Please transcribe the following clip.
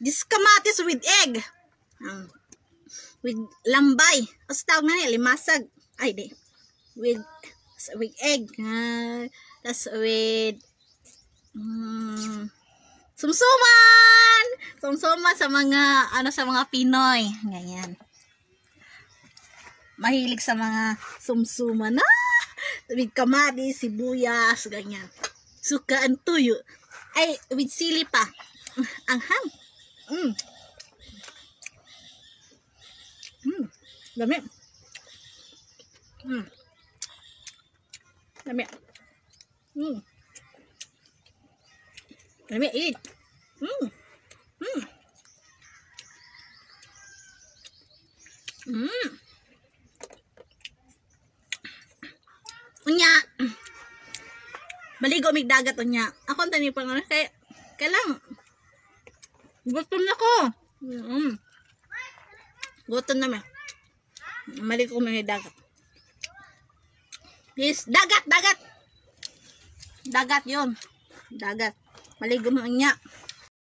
This kamatis with egg. With lambay. O sa tawag nga limasag. Ay, di. With egg. Tas with sumsuman. Sumsuman sa mga sa mga Pinoy. Ganyan. Mahilig sa mga sumsuman. With kamatis, sibuyas, ganyan. Suka and tuyo. Ay, with sili pa. Anghang. Dami. Dami. Dami, eat. Unya. Maligo mig dagat unya. Ako tani pa nga kay lang. Gutom na ko. Gutom na me. Maligo mig dagat. Yes, dagat. Dagat 'yon. Dagat. Maligo mo unya.